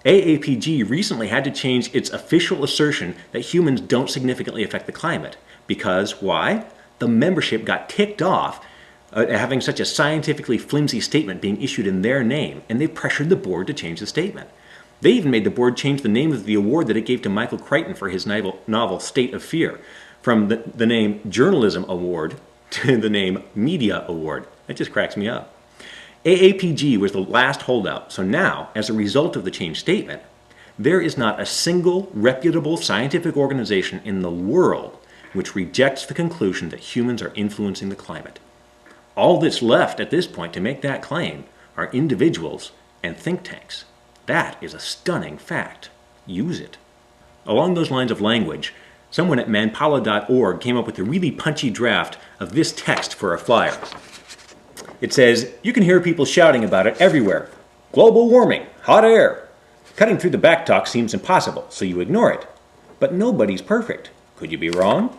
AAPG recently had to change its official assertion that humans don't significantly affect the climate. Because, why? The membership got ticked off at having such a scientifically flimsy statement being issued in their name, and they pressured the board to change the statement. They even made the board change the name of the award that it gave to Michael Crichton for his novel State of Fear, from the name Journalism Award to the name Media Award. That just cracks me up. AAPG was the last holdout, so now, as a result of the changed statement, there is not a single reputable scientific organization in the world which rejects the conclusion that humans are influencing the climate. All that's left at this point to make that claim are individuals and think tanks. That is a stunning fact. Use it. Along those lines of language, someone at manpala.org came up with a really punchy draft of this text for a flyer. It says, you can hear people shouting about it everywhere. Global warming, hot air. Cutting through the backtalk seems impossible, so you ignore it. But nobody's perfect. Could you be wrong?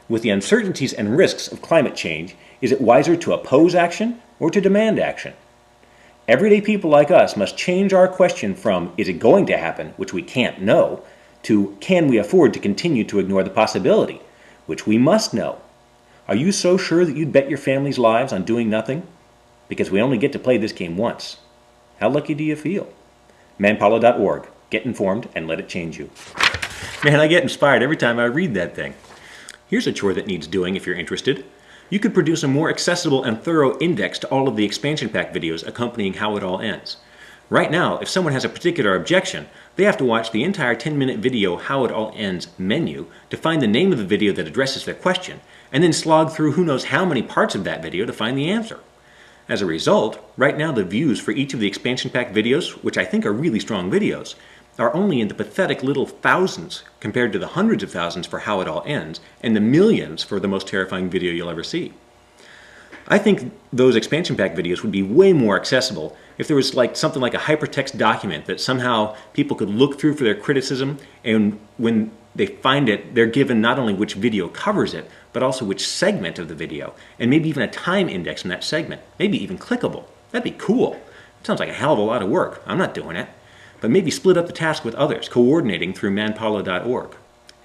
With the uncertainties and risks of climate change, is it wiser to oppose action or to demand action? Everyday people like us must change our question from, is it going to happen, which we can't know, to, can we afford to continue to ignore the possibility, which we must know. Are you so sure that you'd bet your family's lives on doing nothing? Because we only get to play this game once. How lucky do you feel? Manpala.org. Get informed and let it change you. Man, I get inspired every time I read that thing. Here's a chore that needs doing if you're interested. You could produce a more accessible and thorough index to all of the expansion pack videos accompanying How It All Ends. Right now, if someone has a particular objection, they have to watch the entire 10-minute video How It All Ends menu to find the name of the video that addresses their question, and then slog through who knows how many parts of that video to find the answer. As a result, right now the views for each of the expansion pack videos, which I think are really strong videos, are only in the pathetic little thousands compared to the hundreds of thousands for How It All Ends and the millions for the most terrifying video you'll ever see. I think those expansion pack videos would be way more accessible if there was something like a hypertext document that somehow people could look through for their criticism, and when they find it, they're given not only which video covers it, but also which segment of the video, and maybe even a time index in that segment, maybe even clickable. That'd be cool. It sounds like a hell of a lot of work. I'm not doing it. But maybe split up the task with others, coordinating through manpala.org.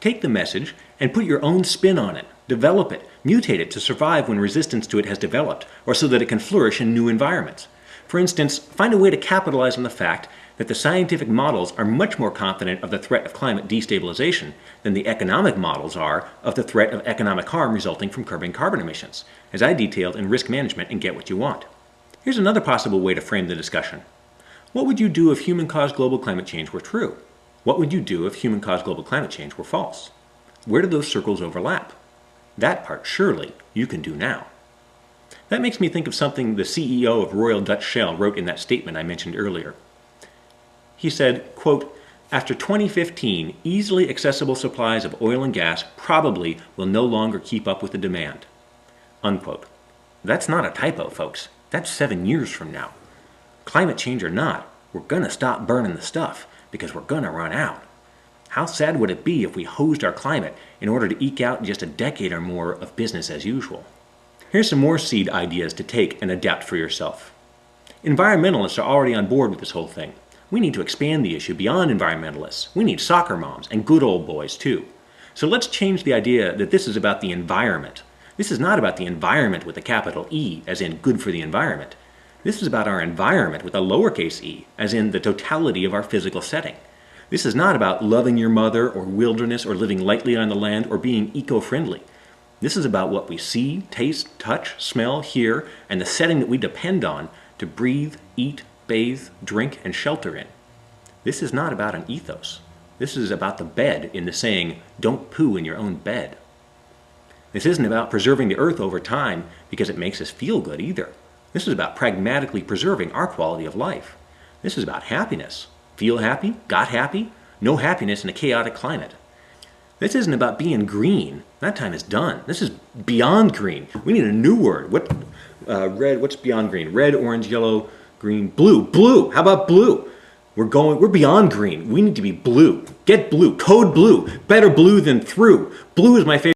Take the message and put your own spin on it. Develop it, mutate it to survive when resistance to it has developed, or so that it can flourish in new environments. For instance, find a way to capitalize on the fact that the scientific models are much more confident of the threat of climate destabilization than the economic models are of the threat of economic harm resulting from curbing carbon emissions, as I detailed in Risk Management and Get What You Want. Here's another possible way to frame the discussion. What would you do if human-caused global climate change were true? What would you do if human-caused global climate change were false? Where do those circles overlap? That part, surely, you can do now. That makes me think of something the CEO of Royal Dutch Shell wrote in that statement I mentioned earlier. He said, quote, after 2015, easily accessible supplies of oil and gas probably will no longer keep up with the demand. Unquote. That's not a typo, folks. That's 7 years from now. Climate change or not, we're gonna stop burning the stuff because we're gonna run out. How sad would it be if we hosed our climate in order to eke out just a decade or more of business as usual? Here's some more seed ideas to take and adapt for yourself. Environmentalists are already on board with this whole thing. We need to expand the issue beyond environmentalists. We need soccer moms and good old boys too. So let's change the idea that this is about the environment. This is not about the environment with a capital E, as in good for the environment. This is about our environment with a lowercase e, as in the totality of our physical setting. This is not about loving your mother or wilderness or living lightly on the land or being eco-friendly. This is about what we see, taste, touch, smell, hear, and the setting that we depend on to breathe, eat, bathe, drink, and shelter in. This is not about an ethos. This is about the bed in the saying, don't poo in your own bed. This isn't about preserving the earth over time because it makes us feel good either. This is about pragmatically preserving our quality of life. This is about happiness. Feel happy? Got happy? No happiness in a chaotic climate. This isn't about being green. That time is done. This is beyond green. We need a new word. Red, what's beyond green? Red, orange, yellow, green, blue. Blue. How about blue? We're beyond green. We need to be blue. Get blue. Code blue. Better blue than through. Blue is my favorite.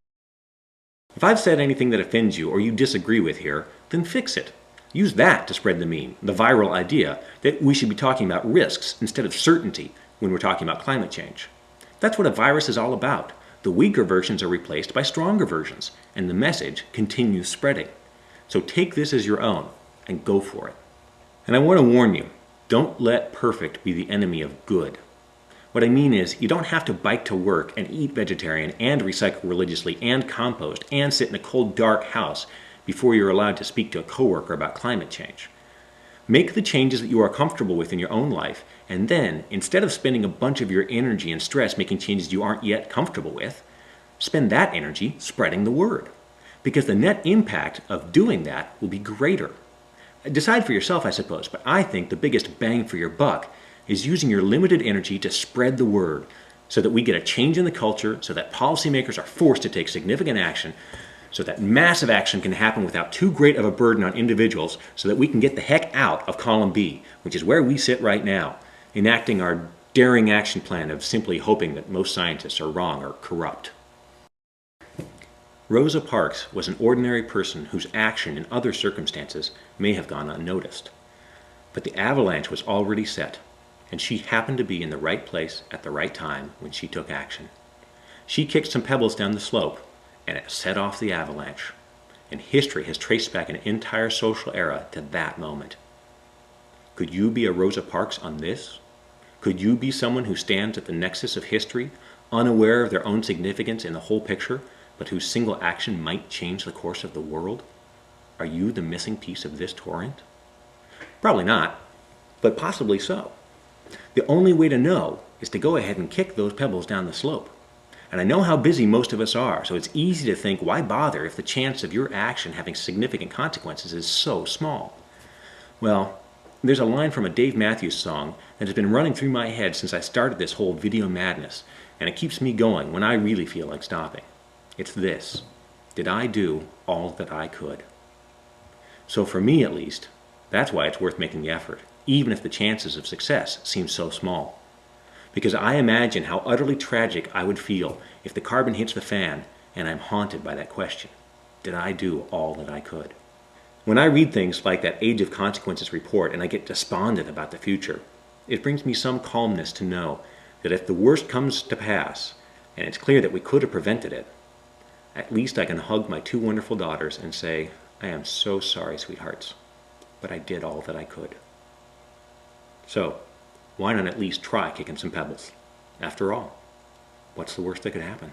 If I've said anything that offends you or you disagree with here, then fix it. Use that to spread the meme, the viral idea that we should be talking about risks instead of certainty when we're talking about climate change. That's what a virus is all about. The weaker versions are replaced by stronger versions, and the message continues spreading. So take this as your own and go for it. And I want to warn you, don't let perfect be the enemy of good. What I mean is, you don't have to bike to work and eat vegetarian and recycle religiously and compost and sit in a cold, dark house before you're allowed to speak to a coworker about climate change. Make the changes that you are comfortable with in your own life, and then, instead of spending a bunch of your energy and stress making changes you aren't yet comfortable with, spend that energy spreading the word. Because the net impact of doing that will be greater. Decide for yourself, I suppose, but I think the biggest bang for your buck is using your limited energy to spread the word so that we get a change in the culture, so that policymakers are forced to take significant action, so that massive action can happen without too great of a burden on individuals, so that we can get the heck out of column B, which is where we sit right now, enacting our daring action plan of simply hoping that most scientists are wrong or corrupt. Rosa Parks was an ordinary person whose action in other circumstances may have gone unnoticed. But the avalanche was already set, and she happened to be in the right place at the right time when she took action. She kicked some pebbles down the slope, and it set off the avalanche. And history has traced back an entire social era to that moment. Could you be a Rosa Parks on this? Could you be someone who stands at the nexus of history, unaware of their own significance in the whole picture, but whose single action might change the course of the world? Are you the missing piece of this torrent? Probably not, but possibly so. The only way to know is to go ahead and kick those pebbles down the slope. And I know how busy most of us are, so it's easy to think, why bother if the chance of your action having significant consequences is so small? Well, there's a line from a Dave Matthews song that has been running through my head since I started this whole video madness, and it keeps me going when I really feel like stopping. It's this: did I do all that I could? So for me at least, that's why it's worth making the effort, even if the chances of success seem so small. Because I imagine how utterly tragic I would feel if the carbon hits the fan and I'm haunted by that question. Did I do all that I could? When I read things like that Age of Consequences report and I get despondent about the future, it brings me some calmness to know that if the worst comes to pass, and it's clear that we could have prevented it, at least I can hug my two wonderful daughters and say, I am so sorry, sweethearts, but I did all that I could. So, why not at least try kicking some pebbles? After all, what's the worst that could happen?